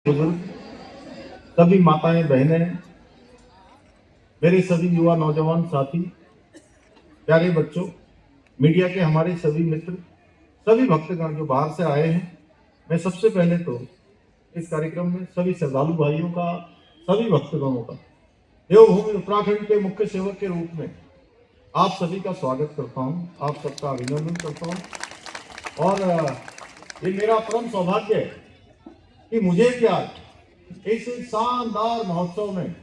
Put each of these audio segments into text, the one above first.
बुजुर्ग, सभी माताएं बहनें, मेरे सभी युवा नौजवान साथी, प्यारे बच्चों, मीडिया के हमारे सभी मित्र, सभी भक्तगण जो बाहर से आए हैं, मैं सबसे पहले तो इस कार्यक्रम में सभी श्रद्धालु भाइयों का, सभी भक्तगणों का देवभूमि उत्तराखंड के मुख्य सेवक के रूप में आप सभी का स्वागत करता हूं, आप सबका अभिनंदन करता हूं। और ये मेरा परम सौभाग्य है कि मुझे क्या इस शानदार महोत्सव में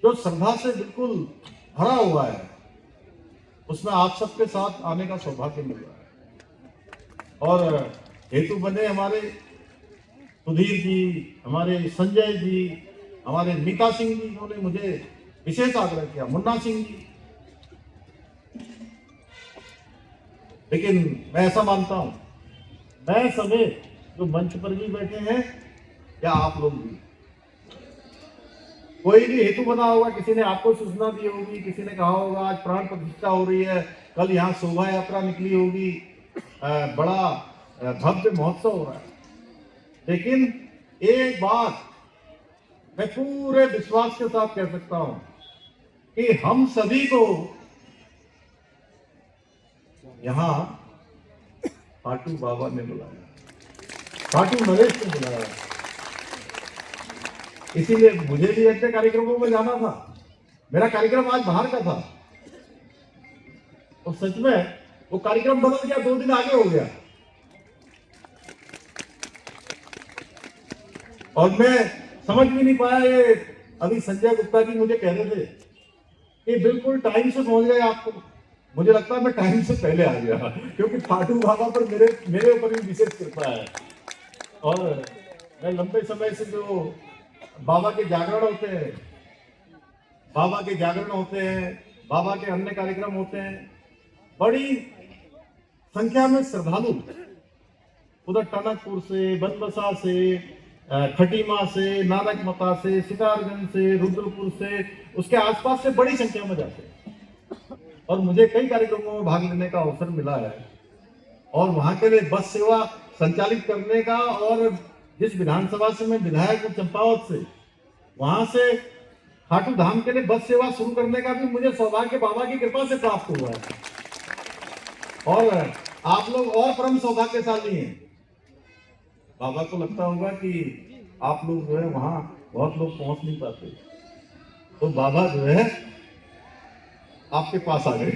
जो श्रद्धा से बिल्कुल भरा हुआ है, उसमें आप सबके साथ आने का सौभाग्य मिल रहा है। और हेतु बने हमारे सुधीर जी, हमारे संजय जी, हमारे मीता सिंह जी, जिन्होंने मुझे विशेष आग्रह किया, मुन्ना सिंह जी। लेकिन मैं ऐसा मानता हूं, मैं समेत जो मंच पर भी बैठे हैं या आप लोग भी, कोई भी हेतु बना होगा, किसी ने आपको सूचना दी होगी, किसी ने कहा होगा आज प्राण प्रतिष्ठा हो रही है, कल यहाँ शोभा यात्रा निकली होगी, बड़ा भव्य महोत्सव हो रहा है। लेकिन एक बात मैं पूरे विश्वास के साथ कह सकता हूं कि हम सभी को यहाँ खाटू बाबा ने बुलाया, खाटू नरेश ने बुलाया। इसीलिए मुझे भी ऐसे कार्यक्रमों में जाना था। मेरा कार्यक्रम आज बाहर का था और सच में वो कार्यक्रम बदल गया, 2 दिन आगे हो गया। और मैं समझ भी नहीं पाया। ये अभी संजय गुप्ता जी मुझे कह रहे थे कि बिल्कुल टाइम से पहुंच गए आपको। मुझे लगता है मैं टाइम से पहले आ गया, क्योंकि खाटू बाबा पर मेरे ऊपर भी विशेष कृपा है। और मैं लंबे समय से जो बाबा के जागरण होते हैं, बाबा के अन्य कार्यक्रम होते हैं, बड़ी संख्या में श्रद्धालु उधर टनकपुर से, बनबसा से, खटीमा से, नानकमता से, सितारगंज से, रुद्रपुर से, उसके आसपास से बड़ी संख्या में जाते हैं। और मुझे कई कार्यक्रमों में भाग लेने का अवसर मिला है और वहां के लिए बस सेवा संचालित करने का, और जिस विधानसभा से मैं विधायक हूं चंपावत से, वहां से खाटू धाम के लिए बस सेवा शुरू करने का भी मुझे सौभाग्य बाबा की कृपा से प्राप्त हुआ है। और आप लोग और परम सौभाग्यशाली हैं। बाबा को लगता होगा कि आप लोग जो है वहां बहुत लोग पहुंच नहीं पाते, तो बाबा जो है आपके पास आ गए।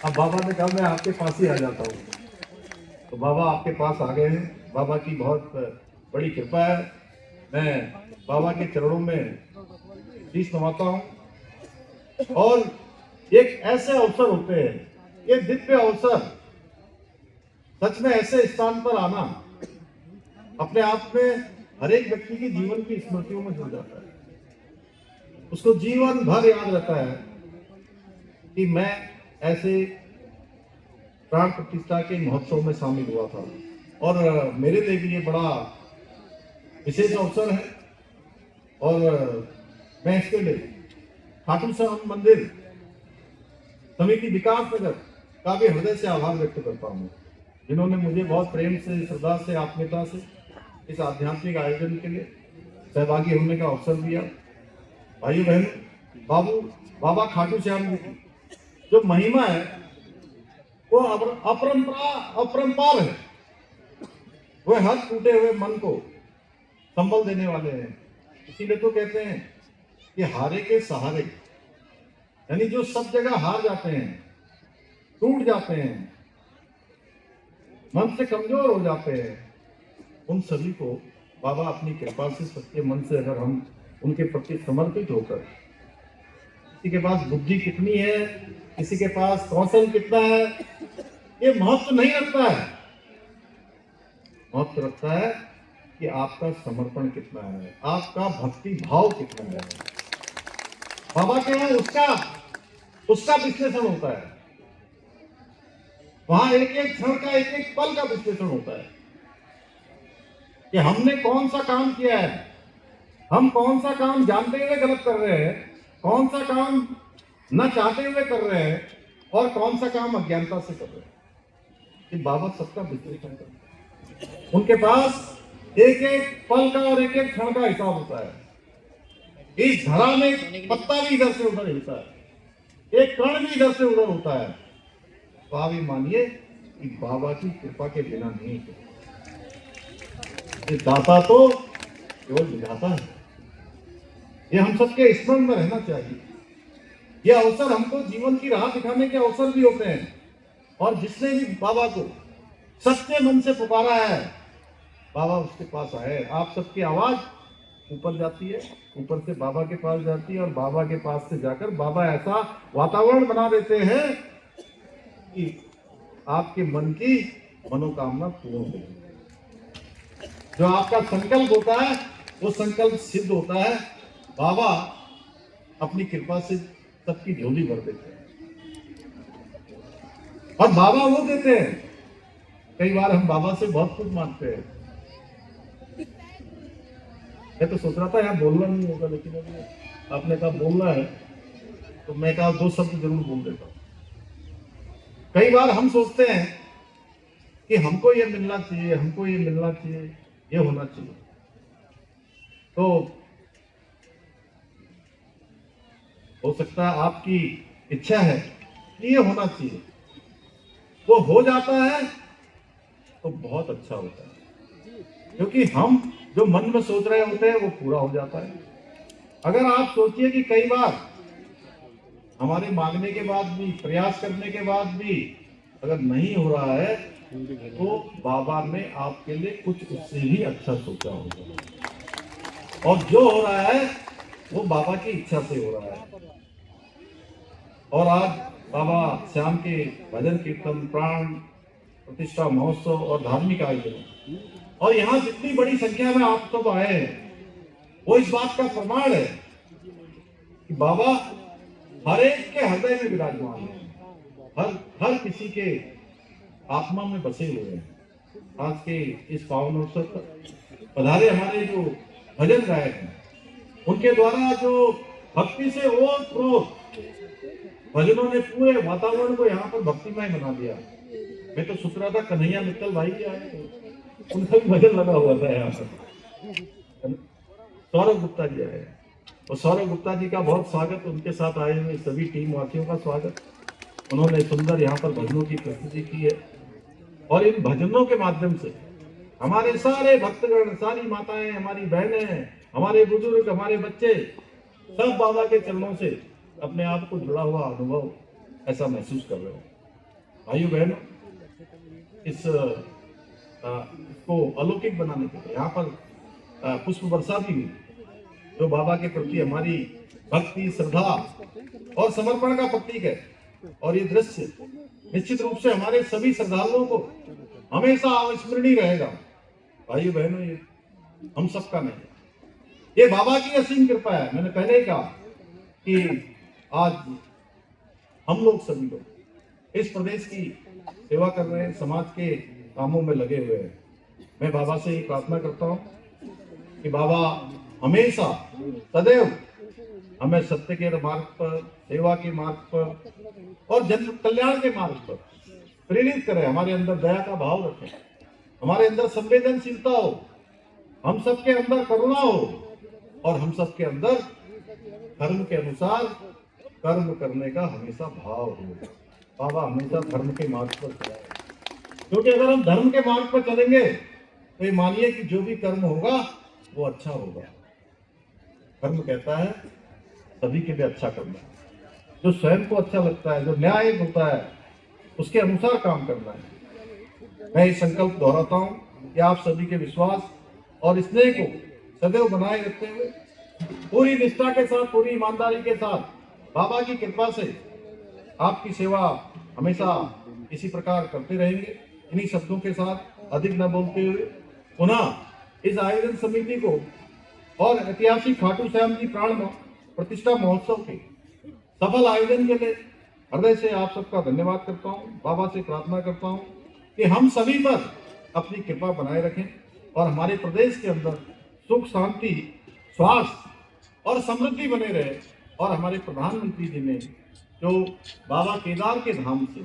अब बाबा ने कहा मैं आपके पास ही आ जाता हूँ, तो बाबा आपके पास आ गए हैं। बाबा की बहुत बड़ी कृपा है। मैं बाबा के चरणों में शीश नवाता हूँ। और एक ऐसे अवसर होते हैं, ये दिव्य अवसर, सच में ऐसे स्थान पर आना अपने आप में हर एक व्यक्ति की जीवन की स्मृतियों में जुड़ जाता है। उसको जीवन भर याद रहता है कि मैं ऐसे प्राण प्रतिष्ठा के महोत्सव में शामिल हुआ था। और मेरे लिए भी ये बड़ा विशेष अवसर है। और मैं इसके लिए खाटू श्याम मंदिर समिति विकास नगर का भी हृदय से आभार व्यक्त करता हूँ, जिन्होंने मुझे बहुत प्रेम से, श्रद्धा से, आत्मीयता से इस आध्यात्मिक आयोजन के लिए सहभागी होने का अवसर दिया। भाइयों बहनों, बाबा खाटू श्याम जी की जो महिमा है वो अपरंपार है। वो हर टूटे हुए मन को संबल देने वाले हैं। इसीलिए तो कहते हैं कि हारे के सहारे, यानी जो सब जगह हार जाते हैं, टूट जाते हैं, मन से कमजोर हो जाते हैं, उन सभी को बाबा अपनी कृपा से, सच्चे मन से अगर हम उनके प्रति समर्पित होकर, किसी के पास बुद्धि कितनी है, किसी के पास कौशल कितना है, ये महत्व नहीं रखता है। महत्व रखता है कि आपका समर्पण कितना है, आपका भक्ति भाव कितना है। बाबा के यहाँ उसका विश्लेषण होता है। वहां एक एक क्षण का, एक एक पल का विश्लेषण होता है कि हमने कौन सा काम किया है, हम कौन सा काम जानते हुए गलत कर रहे हैं, कौन सा काम न चाहते हुए कर रहे हैं, और कौन सा काम अज्ञानता से कर रहे हैं। कि बाबा सबका विश्लेषण करते हैं। उनके पास एक एक पल का और एक एक क्षण का हिसाब होता है। इस धरा में पत्ता भी इधर से उधर हिलता है, एक कण भी इधर से उधर होता है। तो आप ये मानिए कि बाबा की कृपा के बिना नहीं है। ये दाता तो केवल विधाता है। ये हम सबके स्मरण में रहना चाहिए। ये अवसर हमको जीवन की राह दिखाने के अवसर भी होते हैं। और जिसने भी बाबा को सच्चे मन से पुकारा है, बाबा उसके पास आए। आप सबकी आवाज ऊपर जाती है, ऊपर से बाबा के पास जाती है, और बाबा के पास से जाकर बाबा ऐसा वातावरण बना देते हैं कि आपके मन की मनोकामना पूर्ण हो। जो आपका संकल्प होता है वो संकल्प सिद्ध होता है। बाबा अपनी कृपा से सबकी झोली भर देते हैं, और बाबा वो देते हैं। कई बार हम बाबा से बहुत कुछ मांगते हैं। मैं तो सोच रहा था यार बोलना नहीं होगा, लेकिन अभी आपने कहा बोलना है तो मैं कहा दो शब्द जरूर बोल देता हूं। कई बार हम सोचते हैं कि हमको ये मिलना चाहिए, हमको ये मिलना चाहिए, ये होना चाहिए। तो हो सकता है आपकी इच्छा है कि ये होना चाहिए, वो हो जाता है तो बहुत अच्छा होता है, क्योंकि हम जो मन में सोच रहे होते हैं वो पूरा हो जाता है। अगर आप सोचिए कि कई बार हमारे मांगने के बाद भी, प्रयास करने के बाद भी अगर नहीं हो रहा है, तो बाबा ने आपके लिए कुछ उससे भी अच्छा सोचा होगा। और जो हो रहा है वो बाबा की इच्छा से हो रहा है। और आज बाबा श्याम के भजन कीर्तन, प्राण प्रतिष्ठा महोत्सव और धार्मिक आयोजन, और यहाँ जितनी बड़ी संख्या में आप सब आए हैं, वो इस बात का प्रमाण है कि बाबा हर एक के हृदय में विराजमान है। हर किसी के आत्मा में बसे हुए हैं। आज के इस पावन अवसर पर पधारे हमारे जो भजन गायक हैं, उनके द्वारा जो भक्ति से ओत-प्रोत भजनों ने पूरे वातावरण को यहाँ पर भक्तिमय बना दिया। मैं तो सोच रहा था कन्हैया मित्तल भाई भी आए, उनका भी भजन लगा हुआ था यहाँ पर। सौरभ गुप्ता जी आए, और सौरभ गुप्ता जी का बहुत स्वागत, उनके साथ आए हुए सभी टीम वासियों का स्वागत। उन्होंने सुंदर यहाँ पर भजनों की प्रस्तुति की है, और इन भजनों के माध्यम से हमारे सारे भक्तगण, सारी माताएं, हमारी बहनें, हमारे बुजुर्ग, हमारे बच्चे सब बाबा के चरणों से अपने आप को जुड़ा हुआ अनुभव ऐसा महसूस कर रहे हैं। भाइयों बहनों, इसको अलौकिक बनाने के लिए यहाँ पर पुष्प वर्षा भी हुई, जो बाबा के प्रति हमारी भक्ति, श्रद्धा और समर्पण का प्रतीक है। और ये दृश्य निश्चित रूप से हमारे सभी श्रद्धालुओं को हमेशा अविस्मरणीय रहेगा। भाइयों बहनों, ये हम सबका नहीं, ये बाबा की असीम कृपा है। मैंने पहले ही कहा कि आज हम लोग सभी लोग इस प्रदेश की सेवा कर रहे हैं, समाज के कामों में लगे हुए हैं। मैं बाबा से ही प्रार्थना करता हूँ कि बाबा हमेशा सदैव हमें सत्य के मार्ग पर, सेवा के मार्ग पर और जन कल्याण के मार्ग पर प्रेरित करें। हमारे अंदर दया का भाव रखें, हमारे अंदर संवेदनशीलता हो, हम सबके अंदर करुणा हो, और हम सबके अंदर धर्म के अनुसार कर्म करने का हमेशा भाव हो। बाबा हमेशा धर्म के मार्ग पर चलाए, क्योंकि अगर हम धर्म के मार्ग पर चलेंगे तो ये मानिए कि जो भी कर्म होगा वो अच्छा होगा। धर्म कहता है सभी के लिए अच्छा करना, जो स्वयं को अच्छा लगता है, जो न्याय होता है, उसके अनुसार काम करना है। मैं ये संकल्प दोहराता हूँ कि आप सभी के विश्वास और स्नेह को सदैव बनाए रखते हुए, पूरी निष्ठा के साथ, पूरी ईमानदारी के साथ, बाबा की कृपा से आपकी सेवा हमेशा इसी प्रकार करते रहेंगे। इन्हीं शब्दों के साथ अधिक न बोलते हुए पुनः इस आयोजन समिति को और ऐतिहासिक खाटू श्याम जी प्राण प्रतिष्ठा महोत्सव के सफल आयोजन के लिए हृदय से आप सबका धन्यवाद करता हूँ। बाबा से प्रार्थना करता हूँ कि हम सभी पर अपनी कृपा बनाए रखें, और हमारे प्रदेश के अंदर सुख, शांति, स्वास्थ्य और समृद्धि बने रहे। और हमारे प्रधानमंत्री जी ने जो बाबा केदार के धाम से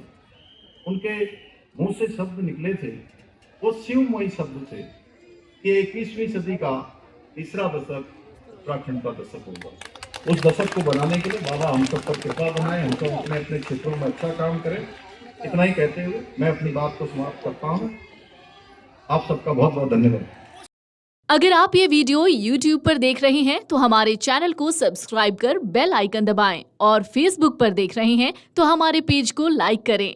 उनके मुंह से शब्द निकले थे, वो शिवमयी शब्द थे कि 21वीं सदी का तीसरा दशक उत्तराखंड का दशक होगा। उस दशक को बनाने के लिए बाबा हम सब पर कृपा बनाए, हम सब अपने अपने क्षेत्रों में अच्छा काम करें। इतना ही कहते हुए मैं अपनी बात को समाप्त करता हूँ। आप सबका बहुत बहुत धन्यवाद। अगर आप ये वीडियो YouTube पर देख रहे हैं तो हमारे चैनल को सब्सक्राइब कर बेल आइकन दबाएं और Facebook पर देख रहे हैं तो हमारे पेज को लाइक करें।